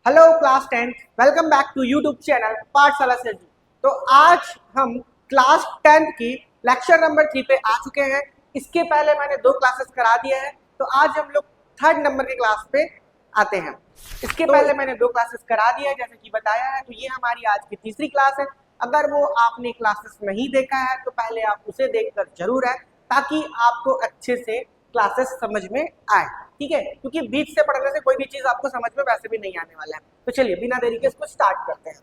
Hello class 10, welcome back to YouTube channel Pathshala से। तो आज हम क्लास 10 की लेक्चर नंबर 3 पे आ चुके हैं। इसके पहले मैंने 2 क्लासेस करा दिए हैं, तो आज हम लोग 3rd नंबर के क्लास पे आते हैं। इसके पहले मैंने 2 क्लासेस करा दिया है जैसे कि बताया है, तो ये हमारी आज की तीसरी क्लास है। अगर वो आपने क्लासेस नहीं देखा है तो पहले आप उसे देखकर जरूर आए, ताकि आपको अच्छे से क्लासेस समझ में आए। ठीक है, क्योंकि बीच से पढ़ने से कोई भी चीज आपको समझ में वैसे भी नहीं आने वाला है। तो चलिए बिना देरी के इसको स्टार्ट करते हैं।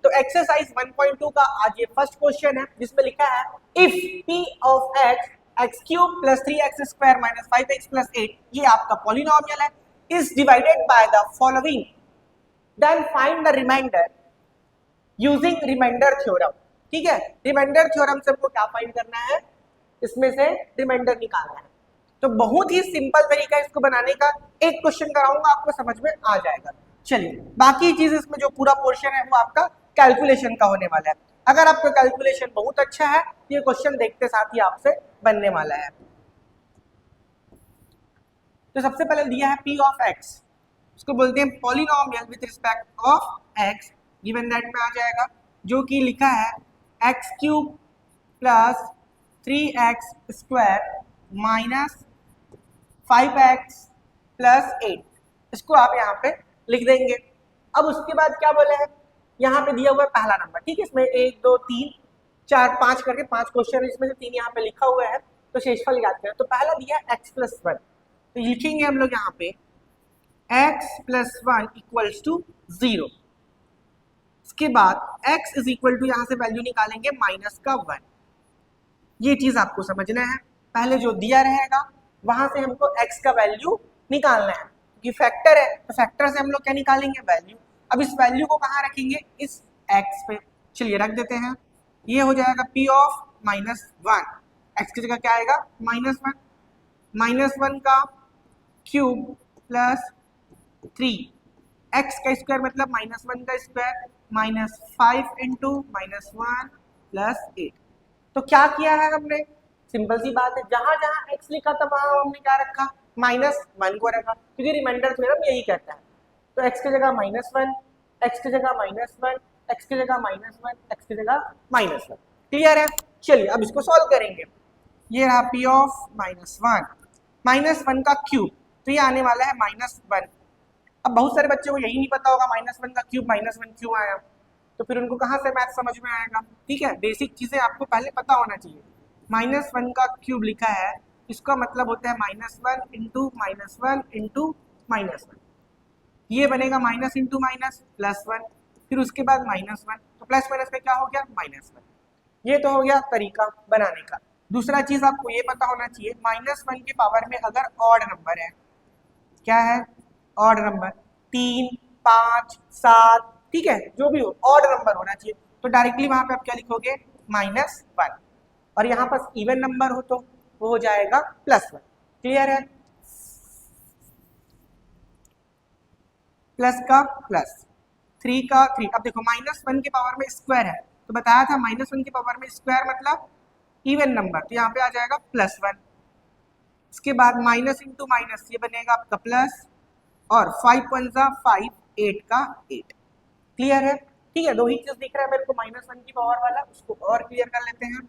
तो एक्सरसाइज 1.2 का आज ये फर्स्ट क्वेश्चन है, जिसमें लिखा है if p of x x cube plus 3x square minus 5x plus 8, ये आपका पॉलिनोमियल है, is divided by the following, then find the remainder using remainder theorem. ठीक है, रिमाइंडर थ्योरम से हमको क्या फाइंड करना है, इसमें से रिमाइंडर निकालना है। तो बहुत ही सिंपल तरीका है इसको बनाने का, एक क्वेश्चन कराऊंगा आपको समझ में आ जाएगा। चलिए, बाकी चीज इसमें जो पूरा पोर्शन है वो आपका कैलकुलेशन का होने वाला है। अगर आपका कैलकुलेशन बहुत अच्छा है तो ये क्वेश्चन देखते साथ ही आपसे बनने वाला है। तो सबसे पहले दिया है p ऑफ x, इसको बोलते हैं polynomial with respect of x, given that में आ जाएगा, जो कि लिखा है x cube plus 3x square minus 5x plus 8। इसको आप यहाँ पे लिख देंगे। अब उसके बाद क्या बोले हैं, यहाँ पे दिया हुआ है पहला नंबर। ठीक है, इसमें 1 2 3 4 5 करके 5 क्वेश्चन, इसमें से 3 यहाँ पे लिखा हुआ है, तो शेषफल याद करें। तो पहला दिया है x प्लस 1, तो लिखेंगे हम लोग यहाँ पे x प्लस 1 इक्वल्स टू 0। इसके बाद x इज इक्वल टू, यहाँ से वैल्यू निकालेंगे माइनस का 1। ये चीज आपको समझना है, पहले जो दिया रहेगा वहां से हमको x का वैल्यू निकालना है, क्योंकि फैक्टर है तो फैक्टर से हम लोग क्या निकालेंगे, वैल्यू। अब इस वैल्यू को कहाँ रखेंगे, इस x पे। चलिए रख देते हैं, ये हो जाएगा p ऑफ माइनस 1, x की जगह क्या आएगा माइनस 1, माइनस 1 का क्यूब प्लस 3, x का स्क्वायर मतलब माइनस 1 का square minus 5 into minus 1 plus 8। तो क्या किया है हमने, सिंपल सी बात है, जहां जहां x लिखा था वहां हमने क्या रखा, माइनस 1 को रखा, क्योंकि रिमाइंडर थ्योरम यही कहता है। तो x की जगह माइनस 1, x की जगह माइनस 1, x की जगह माइनस 1, x की जगह माइनस 1। क्लियर है। चलिए अब इसको सॉल्व करेंगे। ये रहा p ऑफ माइनस 1, माइनस 1 का क्यूब, तो ये आने वाला है माइनस 1। अब बहुत सारे बच्चों को यही नहीं पता होगा माइनस 1 का क्यूब माइनस 1 क्यों आया, तो फिर उनको कहाँ से मैथ समझ में आएगा। ठीक है, बेसिक चीजें आपको पहले पता होना चाहिए। माइनस 1 का क्यूब लिखा है, इसका मतलब होता है minus 1 into minus 1 into minus 1, ये बनेगा माइनस इंटू माइनस प्लस 1, फिर उसके बाद माइनस 1, तो प्लस माइनस का क्या हो गया माइनस 1। ये तो हो गया तरीका बनाने का। दूसरा चीज आपको ये पता होना चाहिए, माइनस 1 के पावर में अगर ऑड नंबर है, क्या है ऑड नंबर, 3 5 7, ठीक है, जो भी हो ऑड नंबर होना चाहिए, तो डायरेक्टली वहां पे आप क्या लिखोगे माइनस 1, और यहाँ पर इवन नंबर हो तो वो हो जाएगा प्लस 1। क्लियर है, प्लस का प्लस, 3 का 3। अब देखो माइनस 1 के पावर में स्क्वायर है, तो बताया था माइनस 1 के पावर में स्क्वायर मतलब इवन नंबर, तो यहाँ पे आ जाएगा प्लस 1। इसके बाद माइनस इंटू माइनस, ये बनेगा आपका प्लस, और 5 1 जा 5, 8 का 8। क्लियर है। ठीक है, दो ही चीज दिख रहा है मेरे को माइनस 1 की पावर वाला, उसको और क्लियर कर लेते हैं।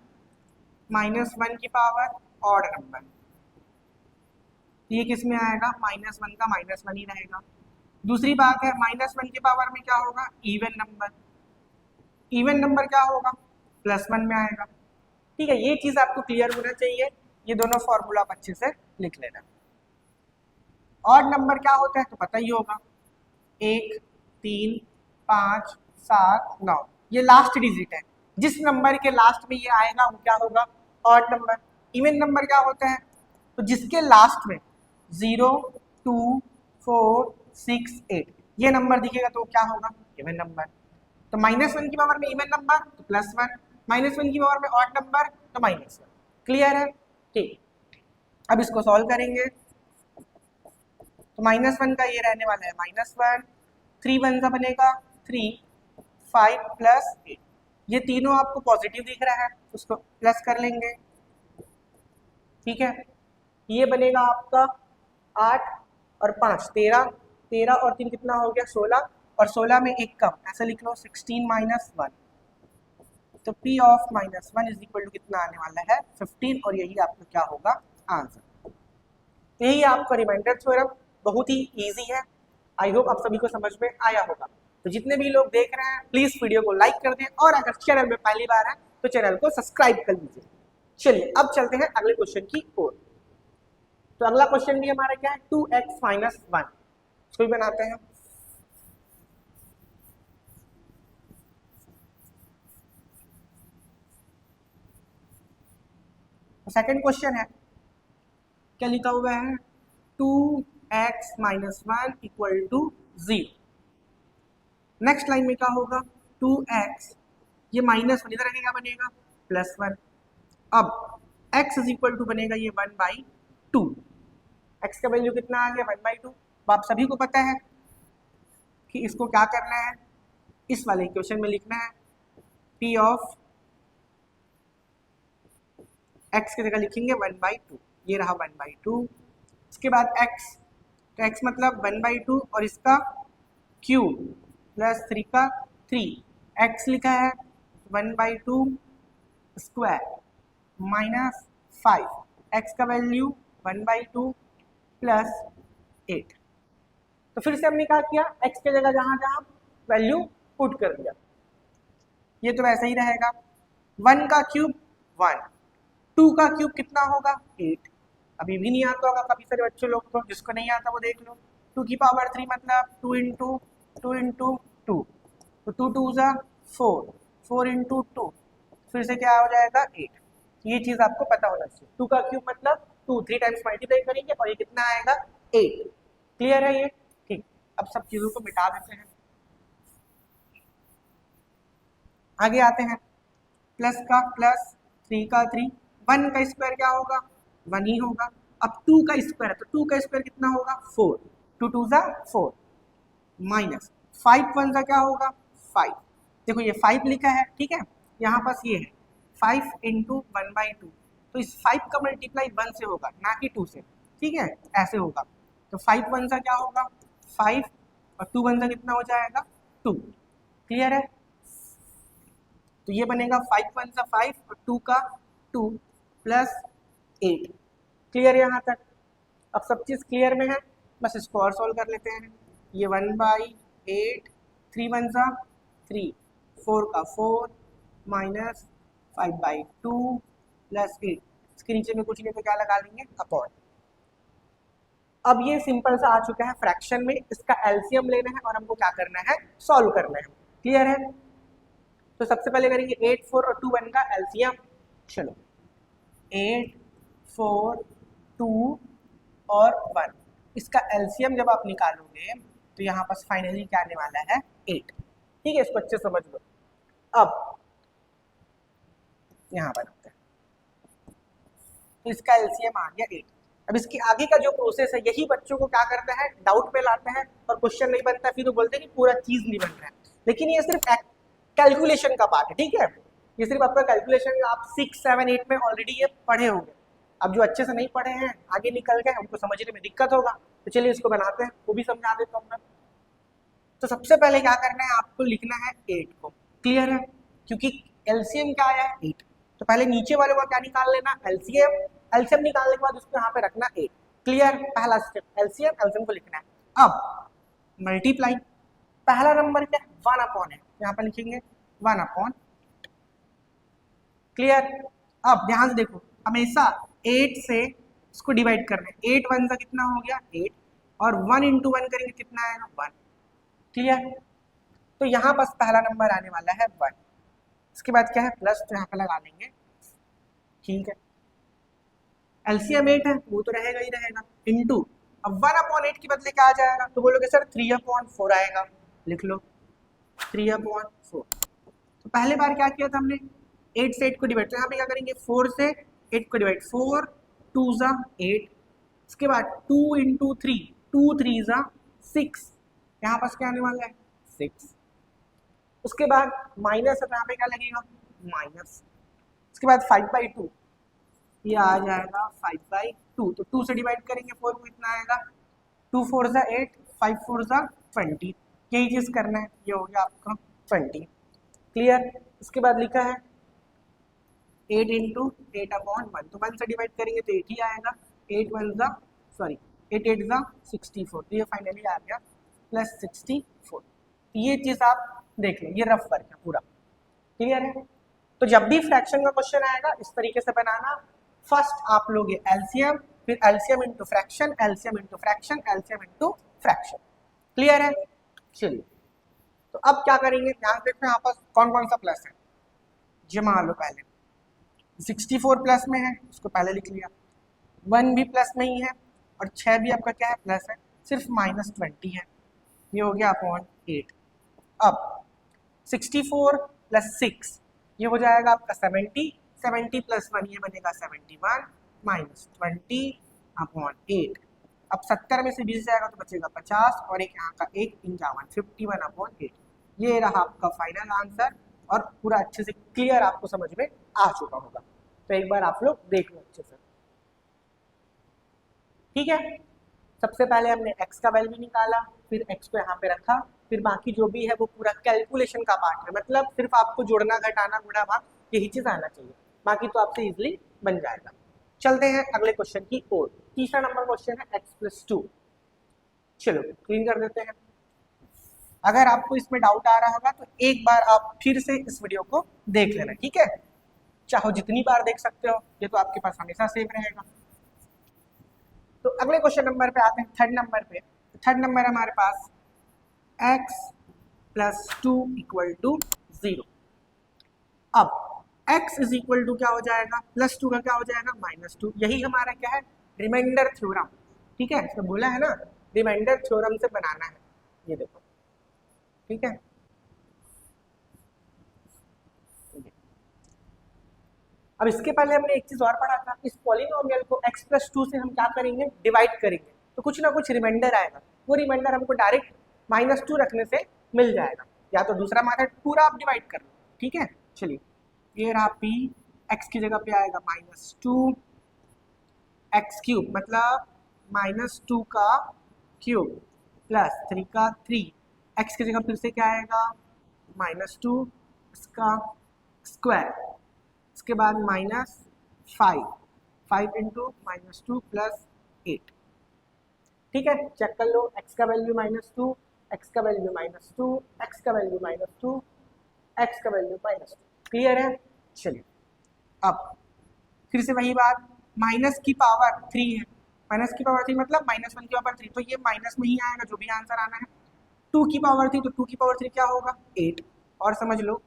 माइनस 1 की पावर ऑड नंबर, ये किस में आएगा, माइनस 1 का माइनस 1 ही रहेगा। दूसरी बात है माइनस 1 की पावर में क्या होगा, इवन नंबर, इवन नंबर क्या होगा प्लस 1 में आएगा। ठीक है, ये चीज आपको क्लियर होना चाहिए, ये दोनों फॉर्मूला आप अच्छे से लिख लेना। ऑड नंबर क्या होता है तो पता ही होगा, 1 3 5 7 9, ये लास्ट डिजिट है, जिस नंबर के लास्ट में ये आएगा वो क्या होगा ऑड नंबर। इवन नंबर क्या होता है, तो जिसके लास्ट में 0 2 4 6 8 ये नंबर दिखेगा तो क्या होगा इवन नंबर। तो माइनस 1 की पावर में इवन नंबर तो प्लस 1, माइनस 1 की पावर में ऑड नंबर तो माइनस 1। क्लियर है। ठीक, अब इसको सॉल्व करेंगे, तो माइनस 1 का ये रहने वाला है माइनस 1, 3 1 का बनेगा 3, 5 प्लस 8, ये तीनों आपको पॉजिटिव दिख रहा है, उसको प्लस कर लेंगे। ठीक है, ये बनेगा आपका 8 और 5 13, 13 और 3 कितना हो गया 16, और 16 में एक कम, ऐसा लिख लो 16 माइनस 1। तो P of minus 1 is equal to कितना आने वाला है 15, और यही आपका क्या होगा आंसर। यही आपका रिमाइंडर थ्योरम, बहुत ही इजी है। आई होप आप सभी को समझ में आया होगा। तो जितने भी लोग देख रहे हैं प्लीज वीडियो को लाइक कर दें, और अगर चैनल में पहली बार है तो चैनल को सब्सक्राइब कर लीजिए। चलिए अब चलते हैं अगले क्वेश्चन की ओर। तो अगला क्वेश्चन भी हमारा क्या है 2x माइनस 1, इसको भी बनाते हैं। सेकंड क्वेश्चन है, क्या लिखा हुआ है 2x minus 1 equal to 0। Next line में क्या होगा 2x, ये माइनस 1 इधर आगे क्या बनेगा प्लस 1। अब x इज इक्वल टू बनेगा ये 1/2। x का वैल्यू कितना आ गया 1/2। आप सभी को पता है कि इसको क्या करना है, इस वाले इक्वेशन में लिखना है p ऑफ x की जगह लिखेंगे 1/2, ये रहा 1/2। इसके बाद x, तो x मतलब 1/2 और इसका क्यूब प्लस 3 का 3, x लिखा है 1/2 स्क्वायर माइनस 5, x का वैल्यू 1/2 प्लस 8। तो फिर से हमने क्या किया, x के जगह जहां जहां वैल्यू पुट कर दिया, ये तो वैसे ही रहेगा। 1 का क्यूब 1, 2 का क्यूब कितना होगा 8। अभी भी नहीं आता होगा काफी सारे बच्चे लोग, तो जिसको नहीं आता वो देख लो। 2 की पावर 3 मतलब 2 इंटू 2 इंटू 2, तो 2 2 ज़ा 4, 4 इंटू 2, फिर से क्या हो जाएगा 8। ये चीज आपको पता होना चाहिए। 2 का क्यूब मतलब 2 3 टाइम्स मल्टीप्लाई करेंगे और ये कितना आएगा 8। क्लियर है ये, ठीक। अब सब चीजों को मिटा देते हैं, आगे आते हैं। प्लस का प्लस, 3 का 3, 1 का स्क्वायर क्या होगा 1 ही होगा। अब 2 का स्क्वायर है तो 2 का स्क्वायर कितना होगा 4, 2 2 ज़ा 4 माइनस 5 1 ज़ा क्या होगा 5। देखो ये 5 लिखा है, ठीक है, यहाँ पास ये है 5 इंटू 1/2, तो इस 5 का मल्टीप्लाई 1 से होगा ना कि 2 से, ठीक है, ऐसे होगा। तो 5 1 ज़ा क्या होगा 5, और 2 1 ज़ा कितना हो जाएगा 2। क्लियर है, तो ये बनेगा 5 1 ज़ा 5 और 2 का 2 प्लस 8। क्लियर है यहाँ तक। अब सब चीज़ क्लियर में है, बस इसको और सॉल्व कर लेते हैं। ये 1/8, 3 1 ज़ा 3, 4 का 4 माइनस 5/2 प्लस 8, इसके नीचे में कुछ नहीं तो क्या लगा लेंगे अपॉन। अब ये सिंपल सा आ चुका है फ्रैक्शन में, इसका एलसीएम लेना है और हमको क्या करना है सॉल्व करना है। क्लियर है, तो सबसे पहले करेंगे 8 4 और 2 1 का एलसीएम। चलो 8 4 2 और 1, इसका एलसीएम जब आप निकालोगे तो यहाँ पास फाइनली क्या आने वाला है 8। ठीक है, इसको अच्छे समझ लो। अब यहाँ बनाते हैं, तो इसका एलसीएम आ गया 8। अब इसके आगे का जो प्रोसेस है यही बच्चों को क्या करता है डाउट में लाता है, और क्वेश्चन नहीं बनता फिर तो बोलते हैं कि पूरा चीज नहीं बन रहा है। लेकिन ये सिर्फ कैलकुलेशन का पार्ट है, ठीक है, ये सिर्फ आपका कैलकुलेशन, आप 6 7 8 में ऑलरेडी ये पढ़े होंगे। अब जो अच्छे से नहीं पढ़े हैं आगे निकल गए, उनको समझने में दिक्कत होगा, तो चलिए इसको बनाते हैं, वो भी समझा देता हूँ मैं। तो सबसे पहले क्या करना है आपको लिखना है 8 को। क्लियर है, क्योंकि एलसीएम क्या आया है 8, तो पहले नीचे वाले को क्या निकाल लेना एलसीएम, एलसीएम निकालने के बाद उसको यहाँ पे रखना 8। क्लियर, पहला स्टेप एलसीएम, एलसीएम को लिखना है। अब मल्टीप्लाई, पहला नंबर क्या है 1 अपॉन है, यहाँ पर लिखेंगे 1 अपॉन। क्लियर, अब ध्यान से देखो हमेशा 8 से इसको डिवाइड करना है, 8 1 सा कितना हो गया 8, और 1 इंटू 1 करेंगे कितना आएगा 1। क्लियर, तो यहाँ पास पहला नंबर आने वाला है 1। इसके बाद क्या है प्लस, तो यहाँ पे लगा लेंगे, ठीक है। एलसीएम 8 है वो तो रहेगा ही रहेगा, इंटू, अब 1 अपॉन 8 के बदले क्या आ जाएगा, तो बोलोगे सर 3 अपॉन 4 आएगा, लिख लो 3 अपॉन 4। तो पहले बार क्या किया था हमने 8 से 8 को डिवाइड, तो यहाँ पे क्या करेंगे 4 से 8 को डिवाइड, 4 2 ज़ा 8, इसके बाद 2 इंटू 3, 2 3 ज़ा 6, यहाँ पास क्या आने वाला है 6। उसके बाद माइनस है तो यहाँ पे क्या लगेगा माइनस, उसके बाद 5/2, ये आ जाएगा 5/2, तो 2 से डिवाइड करेंगे 4 को कितना आएगा 2 4 ज़ा 8, 5 4 20, यही चीज करना है, ये हो गया आपका 20। क्लियर। इसके बाद लिखा है 8 इंटू 8/1, तो 1 से डिवाइड करेंगे तो 8 ही आएगा। 8 8 64, तो ये फाइनली आ गया प्लस 64। ये चीज आप देख लें, ये रफ वर्क है पूरा। क्लियर है। तो जब भी फ्रैक्शन का क्वेश्चन आएगा इस तरीके से बनाना, फर्स्ट आप लोग एलसीएम, फिर LCM into fraction, LCM into fraction, LCM into fraction. Clear है। चलिए, तो अब क्या करेंगे, ध्यान देखो यहाँ पर कौन कौन सा प्लस है। ये मान लो पहले 64 प्लस में है, उसको पहले लिख लिया। 1 भी प्लस में ही है और 6 भी आपका क्या है, प्लस है, सिर्फ -20 है, ये हो गया अपॉन 8। अब 64 प्लस 6 ये हो जाएगा आपका 70, 70 प्लस 1 ये बनेगा 71, -20 अपॉन 8। अब 70 में से 20 जाएगा तो बचेगा 50 और एक यहाँ का 1 51, 51 अपॉन 8। ये रहा आपका फाइनल आंसर और पूरा अच्छे से क्लियर आपको समझ में आ चुका होगा। तो एक बार आप लोग देख लो अच्छे से। ठीक है, सबसे पहले हमने x का वैल्यू निकाला, फिर x को यहाँ पे रखा, फिर बाकी जो भी है वो पूरा कैलकुलेशन का पार्ट है, मतलब सिर्फ आपको जोड़ना घटाना गुणा भाग यही चीज आना चाहिए, बाकी तो आपसे इजिली बन जाएगा। चलते हैं अगले क्वेश्चन की ओर। तीसरा नंबर क्वेश्चन है x+2। चलो क्लीन कर देते हैं। अगर आपको इसमें डाउट आ रहा होगा तो एक बार आप फिर से इस वीडियो को देख लेना, ठीक है, चाहो जितनी बार देख सकते हो, ये तो आपके पास हमेशा सेव रहेगा। तो अगले क्वेश्चन नंबर पे आते हैं, थर्ड नंबर पे। थर्ड नंबर हमारे पास x+2 = 0। अब x = क्या हो जाएगा, +2 का क्या हो जाएगा, -2। यही हमारा क्या है, रिमाइंडर थ्योरम। ठीक है, इसमें बोला है ना रिमाइंडर थ्योरम से बनाना है, ये देखो। ठीक है, अब इसके पहले हमने एक चीज और पढ़ा था, इस पॉलिनोमियल को x+2 से हम क्या करेंगे, डिवाइड करेंगे, तो कुछ ना कुछ रिमाइंडर आएगा। वो रिमाइंडर हमको डायरेक्ट -2 रखने से मिल जाएगा, या तो दूसरा मेथड पूरा आप डिवाइड कर लो। ठीक है, चलिए, ये रहा p, x की जगह पे आएगा -2 x³ मतलब -2 का क्यूब प्लस 3 का 3, x की जगह फिर से क्या आएगा, -2 इसका स्क्वायर, इसके बाद -5, 5 इंटू -2 प्लस 8। ठीक है, चेक कर लो, x का वैल्यू -2, x का वैल्यू -2, x का वैल्यू -2, x का वैल्यू -2। क्लियर है। चलिए, अब फिर से वही बात, माइनस की पावर 3 है, माइनस की पावर 3 मतलब -1 की पावर 3, तो ये माइनस में ही आएगा जो भी आंसर आना है। 2 की पावर 3, तो 2 की पावर 3 क्या होगा, 8। और समझ लो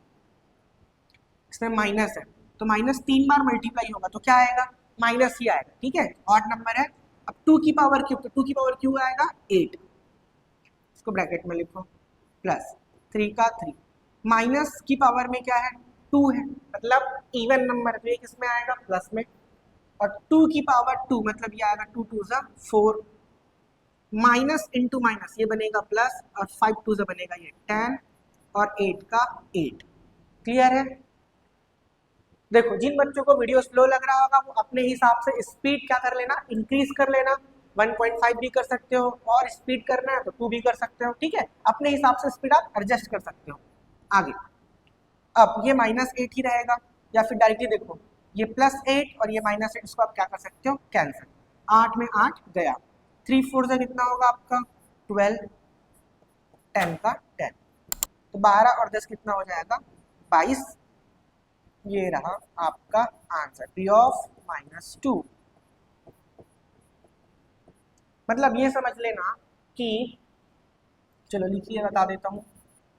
इसमें माइनस है तो -3 बार मल्टीप्लाई होगा तो क्या आएगा, माइनस ही आएगा। ठीक है, ऑड नंबर है। अब 2 की पावर क्यूब, तो 2 की पावर क्यूब आएगा 8, इसको ब्रैकेट में लिखो, प्लस 3 का 3, माइनस की पावर में क्या है, 2 है, मतलब इवन नंबर, तो ये किस में आएगा, प्लस में। और 2 की पावर 2 मतलब ये आएगा 2 2 4, माइनस इंटू माइनस ये बनेगा प्लस, और 5 2 बनेगा ये 10, और 8 का 8। क्लियर है। देखो, जिन बच्चों को वीडियो स्लो लग रहा होगा वो अपने हिसाब से स्पीड क्या कर लेना, इंक्रीज कर लेना, 1.5 भी कर सकते हो, और स्पीड करना है तो 2 भी कर सकते हो। ठीक है, अपने हिसाब से स्पीड आप एडजस्ट कर सकते हो। आगे, अब ये -8 ही रहेगा, या फिर डायरेक्टली देखो, ये +8 और ये -8, इसको आप क्या कर सकते हो, कैंसिल। 8 में 8 गया, 3 4 से कितना होगा आपका 12, 10 का 10, तो 12 और 10 कितना हो जाएगा 22। ये रहा आपका आंसर, P of -2। मतलब ये समझ लेना कि, चलो लिखिए बता देता हूँ,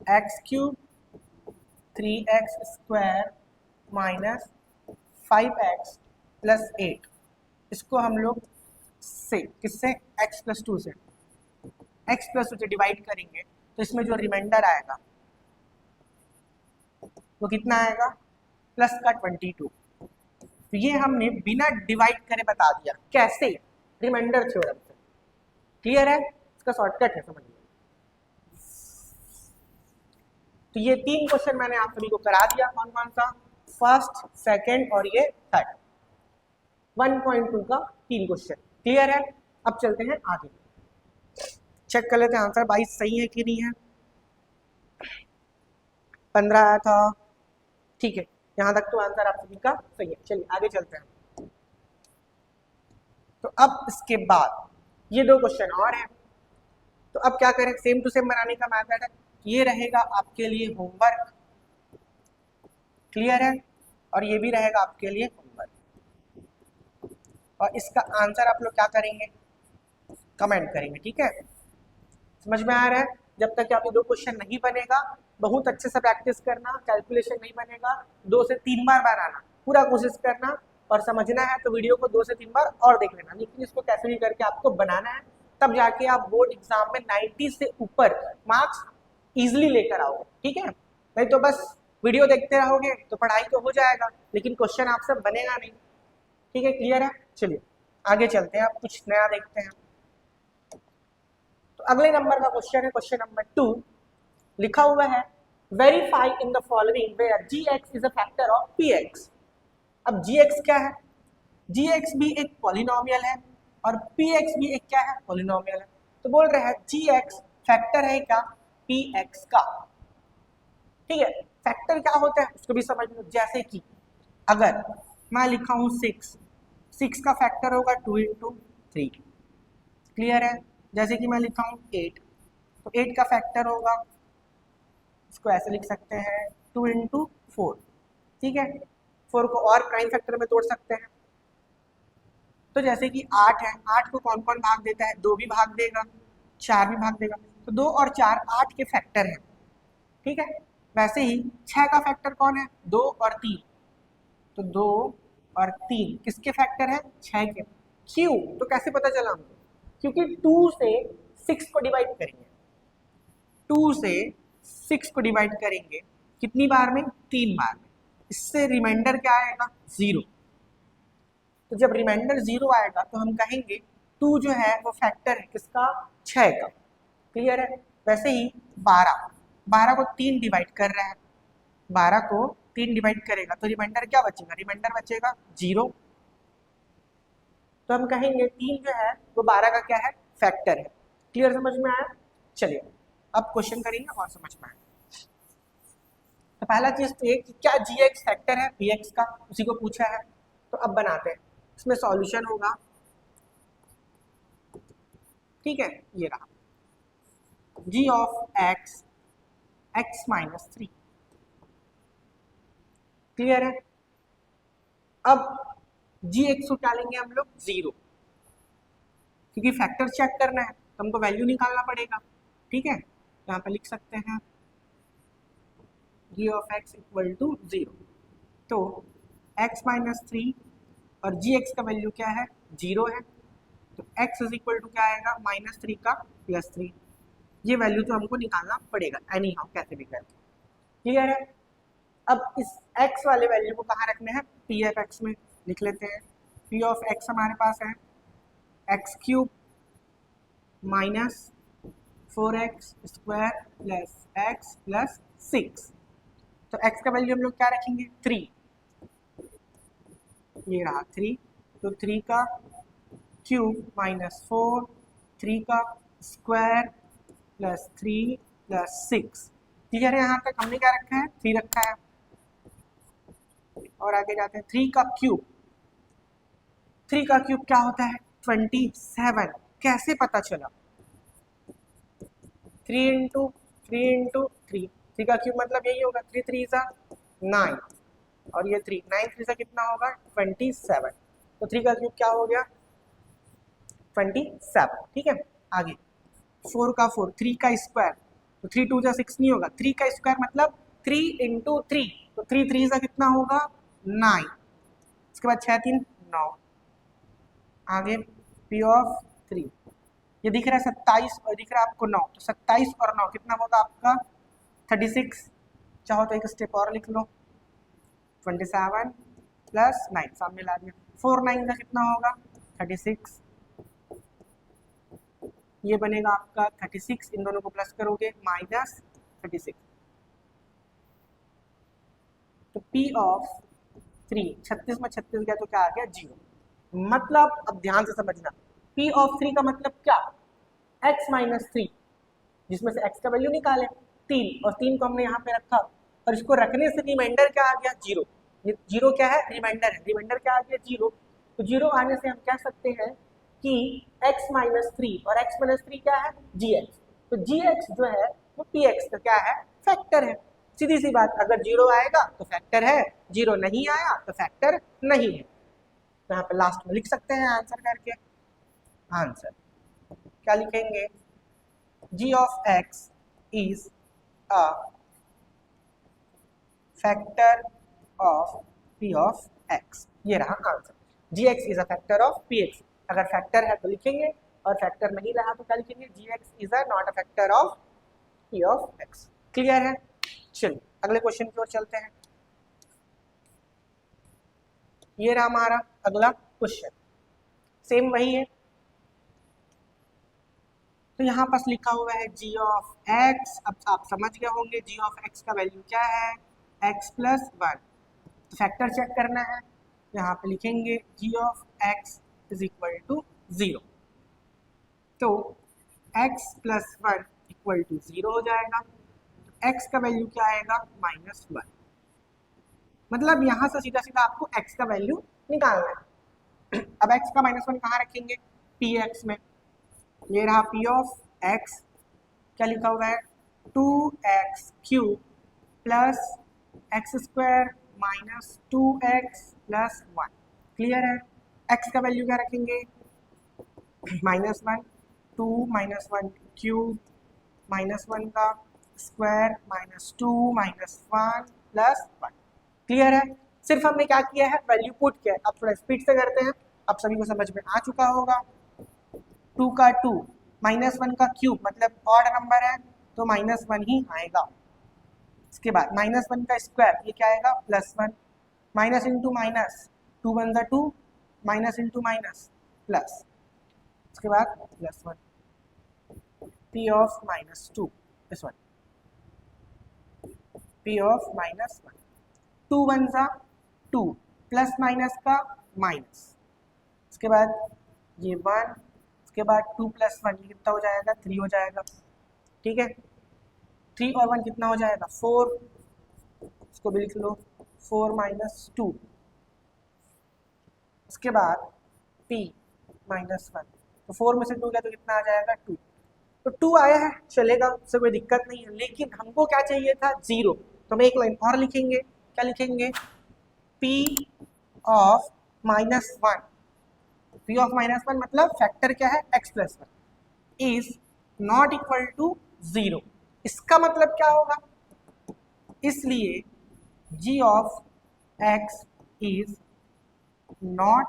x³ 3x² -5x + 8, इसको हम लोग से किससे, x+2 से, x+2 से डिवाइड करेंगे तो इसमें जो रिमाइंडर आएगा वो कितना आएगा, प्लस का 22। तो ये हमने बिना डिवाइड करे बता दिया, कैसे, रिमाइंडर थ्योरम से। क्लियर है, इसका शॉर्टकट है, समझ लो। तो ये 3 क्वेश्चन मैंने आप सभी को करा दिया, कौन कौन सा, फर्स्ट, सेकंड और ये थर्ड, 1.2 का 3 क्वेश्चन। क्लियर है। अब चलते हैं आगे। चेक कर लेते हैं आंसर 22 सही है कि नहीं है। 15 आया था, ठीक है, यहाँ तक तो आंसर आप सभी का सही है। चलिए आगे चलते हैं। तो अब इसके बाद ये 2 क्वेश्चन और हैं, तो अब क्या करें, सेम टू सेम बनाने का मेथड है, ये रहेगा आपके लिए होमवर्क, क्लियर है, और ये भी रहेगा आपके लिए होमवर्क, और इसका आंसर आप लोग क्या करेंगे, कमेंट करेंगे, ठीक है। समझ में आ रहा है? जब तक आप ये 2 क्वेश्चन नहीं बनेगा बहुत अच्छे से प्रैक्टिस करना, कैलकुलेशन नहीं बनेगा 2 से 3 बार बनाना, पूरा कोशिश करना, और समझना है तो वीडियो को 2 से 3 बार और देख लेना, लेकिन इसको कैसे भी करके आपको बनाना है, तब जाके आप बोर्ड एग्जाम में 90 से ऊपर मार्क्स इजिली लेकर आओगे, ठीक है। नहीं तो बस वीडियो देखते रहोगे तो पढ़ाई तो हो जाएगा लेकिन क्वेश्चन आपसे बनेगा नहीं, ठीक है, क्लियर है। चलिए आगे चलते हैं, अब कुछ नया देखते हैं। तो अगले नंबर का क्वेश्चन है क्वेश्चन नंबर 2, लिखा हुआ है verify in the following where gx is a factor of px। अब gx क्या है, gx भी एक पॉलिनोमियल है और px भी एक क्या है, पॉलिनोमियल है। तो बोल रहे हैं gx फैक्टर है क्या, px का, ठीक है। फैक्टर क्या होता है उसको भी समझ लो, जैसे कि अगर मैं लिखा हूँ 6 का फैक्टर होगा 2 × 3, क्लियर है। जैसे कि मैं लिखा हूँ 8, तो 8 का फैक्टर होगा, इसको ऐसे लिख सकते हैं 2 × 4, ठीक है। 4 को और प्राइम फैक्टर में तोड़ सकते हैं, तो जैसे कि 8 है, 8 को कौन कौन भाग देता है, 2 भी भाग देगा, 4 भी भाग देगा, तो 2 और 4 8 के फैक्टर हैं, ठीक है। वैसे ही 6 का फैक्टर कौन है, 2 और 3, तो 2 और 3 किसके फैक्टर है, 6 के। क्यों, तो कैसे पता चला हमको, क्योंकि 2 से 6 को डिवाइड करेंगे, 2 से 6 को डिवाइड करेंगे कितनी बार में, 3 बार में, इससे रिमाइंडर क्या आएगा, 0। तो जब रिमाइंडर 0 आएगा तो हम कहेंगे 2 जो है वो फैक्टर है किसका, 6 का, क्लियर है। वैसे ही 12 को 3 डिवाइड कर रहा है, 12 को 3 डिवाइड करेगा तो रिमाइंडर क्या बचेगा, रिमाइंडर बचेगा 0। तो हम कहेंगे 3 जो है वो 12 का क्या है, फैक्टर है। क्लियर, समझ में आया। चलिए अब क्वेश्चन करेंगे और समझ में आए। तो पहला चीज तो ये कि क्या gx फैक्टर है px का, उसी को पूछा है, तो अब बनाते हैं, इसमें सॉल्यूशन होगा, ठीक है, ये रहा g of x x - 3, clear है। अब gx को क्या लेंगे हम लोग, 0, क्योंकि फैक्टर चेक करना है तो हमको वैल्यू निकालना पड़ेगा, ठीक है। यहाँ पे लिख सकते हैं g of x equal to 0, तो x - 3 और gx का वैल्यू क्या है, 0 है, तो x इज इक्वल टू क्या आएगा, -3 का +3, ये वैल्यू तो हमको निकालना पड़ेगा एनी हाउ, कैसे भी करके, क्लियर है। अब इस x वाले वैल्यू को कहाँ रखने हैं, पी एफ एक्स में लिख लेते हैं। पी ऑफ x हमारे पास है x³ - 4x² + x + 6, तो x का वैल्यू हम लोग क्या रखेंगे, 3, ये रहा 3, तो 3 का क्यूब -4, 3 का स्क्वायर +3 + 6, क्लियर है। यहाँ तक हमने क्या रखा है, 3 रखा है, और आगे जाते हैं 3 का क्यूब, 3 का क्यूब क्या होता है, 27, कैसे पता चला, 3 × 3 × 3, 3 का क्यूब मतलब यही होगा, 3 3 = 9, और ये 3 9 3 कितना होगा, 27, तो 3 का क्यूब क्या हो गया, 27, ठीक है। आगे 4 का 4, 3 का स्क्वायर, तो 3 2 6 नहीं होगा, 3 का स्क्वायर मतलब 3 × 3, तो 3 3 कितना होगा, 9, इसके बाद 6 3 9, आगे P ऑफ 3, ये दिख रहा है 27 और दिख रहा है आपको 9, तो 27 और 9 कितना होगा आपका, 36, चाहो तो एक स्टेप और लिख लो, 27 + 9 सामने ला दिया, 4 9 का कितना होगा, 36, ये बनेगा आपका 36, इन दोनों को प्लस करोगे -36, तो P ऑफ 3, 36 में 36 गया तो क्या आ गया, 0, मतलब अब ध्यान से समझना, P ऑफ 3 का मतलब क्या, x - 3, जिसमें से x का वैल्यू निकालें 3, और 3 को हमने यहाँ पे रखा, और इसको रखने से रिमाइंडर क्या आ गया 0। ये 0 क्या है, रिमाइंडर है, रिमाइंडर क्या आ गया 0। तो 0 आने से हम कह सकते हैं कि x माइनस 3, और x माइनस 3 क्या है gx, तो gx जो है वो px का क्या है, फैक्टर है। सीधी सी बात, अगर 0 आएगा तो फैक्टर है, 0 नहीं आया तो फैक्टर नहीं है। तो यहाँ पे लास्ट में लिख सकते हैं आंसर करके। आंसर क्या लिखेंगे, g of x is a factor of p of x, ये रहा answer. gx is a factor of px, अगर फैक्टर है तो लिखेंगे, और फैक्टर नहीं रहा तो क्या लिखेंगे, gx is a not a factor of p of x। Clear है? चलिए अगले क्वेश्चन की ओर चलते हैं। ये रहा हमारा अगला क्वेश्चन, सेम वही है। तो यहाँ पास लिखा हुआ है g ऑफ x, अब आप समझ गए होंगे g ऑफ x का वैल्यू क्या है, x प्लस 1। तो फैक्टर चेक करना है, यहाँ पे लिखेंगे g of x is equal to 0। तो x प्लस 1 इक्वल टू 0 हो जाएगा, x का वैल्यू क्या आएगा -1। मतलब यहाँ से सीधा सीधा आपको x का वैल्यू निकालना है। अब x का -1 कहाँ रखेंगे, px में। ये रहा p ऑफ x, क्या लिखा हुआ है 2x³ plus x² minus 2x plus 1। Clear है? x का वैल्यू क्या रखेंगे, -1, 2 माइनस 1 क्यूब माइनस 1 का square minus 2 minus 1 plus 1। Clear है? सिर्फ हमने क्या किया है, वैल्यू पुट किया है। अब थोड़ा स्पीड से करते हैं, अब सभी को समझ में आ चुका होगा। 2 का 2 -1 का क्यूब मतलब ऑड नंबर है तो -1 ही आएगा। इसके बाद -1 का स्क्वायर, ये क्या आएगा +1, माइनस इंटू माइनस 2 वन ज़ा 2, माइनस इंटू माइनस प्लस, इसके बाद +1 p of -2 this one, p of -1, 2 one ज़ा 2, प्लस माइनस का माइनस, इसके बाद ये 1, इसके बाद 2 + 1 ये कितना हो जाएगा 3 हो जाएगा। ठीक है, 3 और 1 कितना हो जाएगा 4, इसको भी लिख लो 4 - 2, इसके बाद p -1, तो 4 में से 2 गया तो कितना आ जाएगा 2। तो 2 आया है, चलेगा, उससे कोई दिक्कत नहीं है, लेकिन हमको क्या चाहिए था 0। तो हम एक लाइन और लिखेंगे, क्या लिखेंगे p ऑफ -1, p ऑफ -1 मतलब फैक्टर क्या है x + 1 is not equal to 0। इसका मतलब क्या होगा, इसलिए g of x is not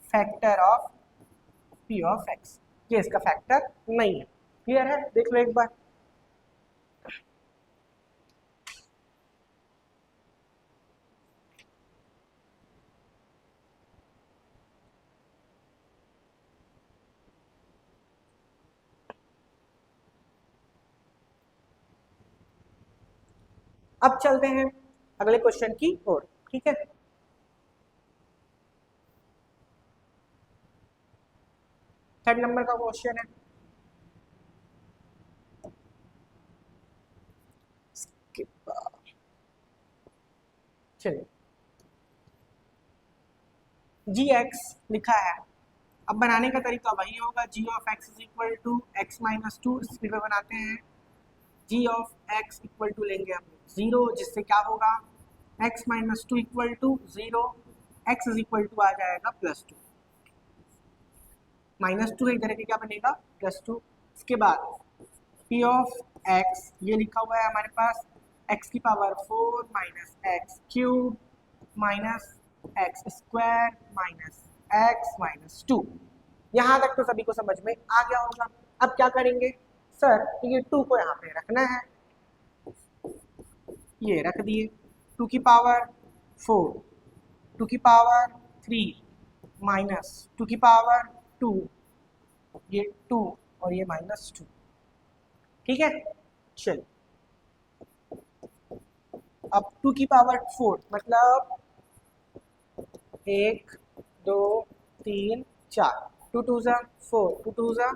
factor of p of x, ये इसका फैक्टर नहीं है। क्लियर है? देख लो एक बार। अब चलते हैं अगले क्वेश्चन की ओर। ठीक है, थर्ड नंबर का क्वेश्चन है। चलिए, gx लिखा है, अब बनाने का तरीका वही होगा, g of x is equal to x - 2, speed में बनाते हैं। g of x equal to लेंगे हम 0, जिससे क्या होगा x - 2 equal to 0, x is equal to आ जाएगा +2, -2 इधर के क्या बनेगा +2। इसके बाद p ऑफ x ये लिखा हुआ है हमारे पास x की पावर 4 - x³ -x² -x - 2। यहाँ तक तो सभी को समझ में आ गया होगा। अब क्या करेंगे सर, ये 2 को यहाँ पे रखना है, ये रख दिए, 2 की पावर 4, 2 की पावर 3 माइनस 2 की पावर 2, ये 2 और ये -2। ठीक है, चल अब 2 की पावर 4 मतलब 1 2 3 4, 2 2 ज़ा 4, 2 2 ज़ा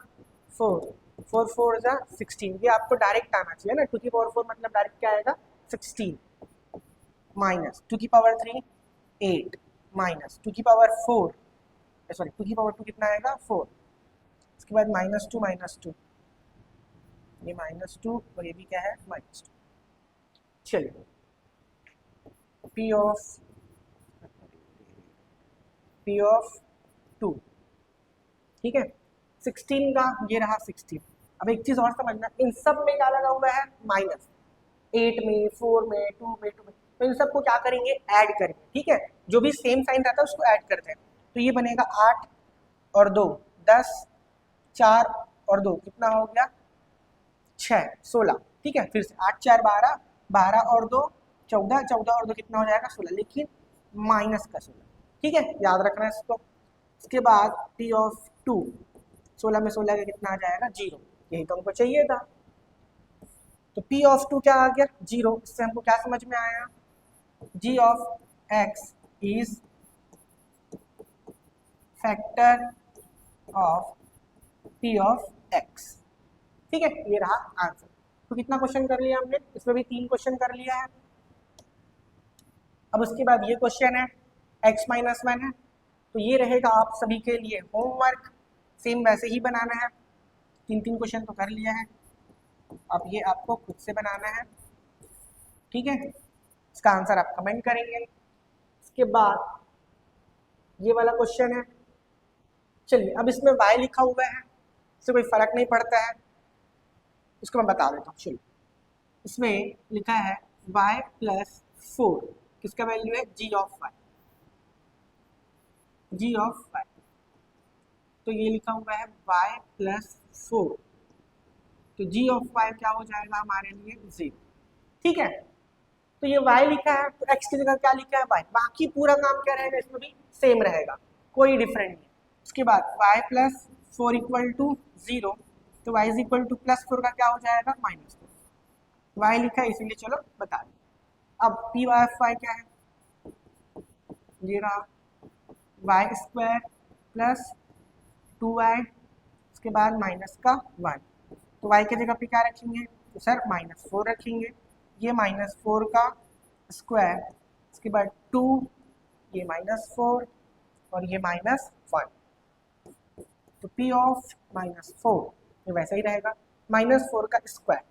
4 4 4 जा 16, ये आपको डायरेक्ट आना चाहिए ना, 2 की पावर 4 मतलब डायरेक्ट क्या आएगा 16, माइनस 2 की पावर 3 8, माइनस 2 की पावर 4, सॉरी 2 की पावर 2 कितना आएगा 4, इसके बाद -2, ये -2 और ये भी क्या है -2। चलिए P ऑफ 2, ठीक है, 16 का ये रहा 16। अब एक चीज और समझना, इन सब में क्या लगा हुआ है माइनस, 8 में 4 में 2 में 2 में, तो इन सबको क्या करेंगे ऐड करेंगे, ठीक है, जो भी सेम साइन रहता है उसको ऐड करते हैं, तो ये बनेगा 8 और 2 10, 4 और 2 कितना हो गया 6 16, ठीक है, फिर से 8 4 12, 12 और 2 14, 14 और 2 कितना हो जाएगा 16, लेकिन माइनस का 16, ठीक है, याद रखना है इसको। इसके बाद P ऑफ 2, 16 में 16 का कितना आ जाएगा 0, यही तो हमको चाहिए था, तो P ऑफ 2 क्या आ गया 0, इससे हमको क्या समझ में आया, G of x is factor of P of x, ठीक है, ये रहा आंसर। तो कितना क्वेश्चन कर लिया हमने, इसमें भी 3 क्वेश्चन कर लिया है। अब उसके बाद ये क्वेश्चन है x माइनस 1 है, तो ये रहेगा आप सभी के लिए होमवर्क, सेम वैसे ही बनाना है, 3 क्वेश्चन तो कर लिया है, अब ये आपको खुद से बनाना है, ठीक है, इसका आंसर आप कमेंट करेंगे। इसके बाद ये वाला क्वेश्चन है, चलिए अब इसमें y लिखा हुआ है, इससे कोई फर्क नहीं पड़ता है, इसको मैं बता देता हूँ। चलिए इसमें लिखा है y प्लस 4, किसका वैल्यू है g ऑफ y, तो ये लिखा हुआ है y प्लस 4, तो g ऑफ y क्या हो जाएगा हमारे लिए 0, ठीक है, तो ये y लिखा है तो x की जगह क्या लिखा है y, बाकी पूरा काम क्या रहेगा इसमें भी सेम रहेगा, कोई डिफरेंट नहीं। उसके बाद y प्लस 4 इक्वल टू 0, तो y is equal two plus 4 का क्या हो जाएगा -4, y लिखा है इसीलिए चलो बता दें। अब P ऑफ y क्या है, ये रहा y स्क्वायर प्लस 2y, उसके बाद माइनस का 1, तो y की जगह पे क्या रखेंगे, तो सर -4 रखेंगे, ये -4 का स्क्वायर, उसके बाद 2, ये -4 और ये -1, तो P ऑफ -4 ये वैसा ही रहेगा, -4 का स्क्वायर,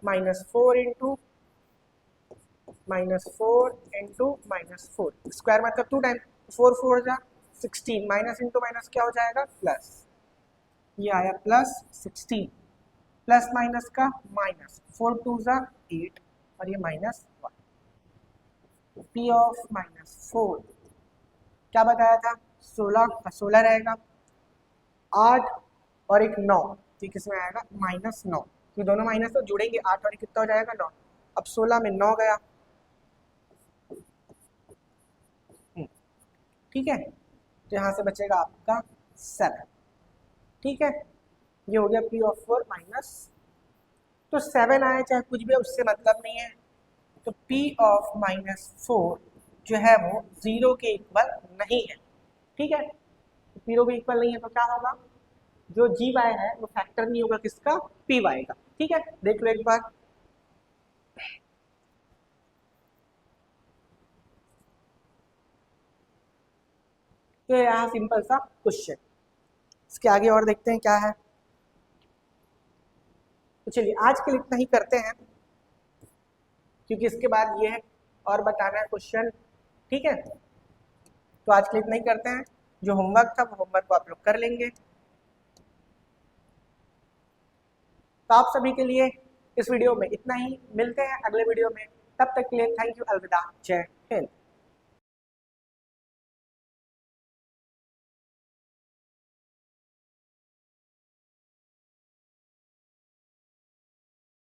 -4 इंटू -4 स्क्वायर मतलब 2 टाइम, 4 4 जा 16, माइनस इंटू माइनस क्या हो जाएगा प्लस, ये आया प्लस 16, प्लस माइनस का माइनस, 4 2 जा 8 और ये -1, P ऑफ -4 क्या बताया था 16 रहेगा, 8 और एक 9, तो किसमें आएगा -9, तो दोनों माइनस तो जुड़ेंगे, 8 और कितना हो जाएगा 9, अब 16 में 9 गया, ठीक है, तो यहाँ से बचेगा आपका 7, ठीक है, ये हो गया P ऑफ 4 माइनस, तो 7 आया चाहे कुछ भी, उससे मतलब नहीं है, तो P ऑफ -4 जो है वो 0 के इक्वल नहीं है, ठीक है, 0 के इक्वल नहीं है तो क्या होगा, जो जी वाई है वो फैक्टर नहीं होगा किसका पी वाई का, ठीक है, देख लो एक बार। तो यहाँ सिंपल सा क्वेश्चन, इसके आगे और देखते हैं क्या है। तो चलिए आज के लिए इतना ही करते हैं, क्योंकि इसके बाद ये है और बताना है क्वेश्चन, ठीक है, तो आज के लिए इतना ही करते हैं, जो होमवर्क था वो होमवर्क को आप लोग कर लेंगे। तो आप सभी के लिए इस वीडियो में इतना ही, मिलते हैं अगले वीडियो में, तब तक के लिए थैंक यू, अलविदा, जय हिंद।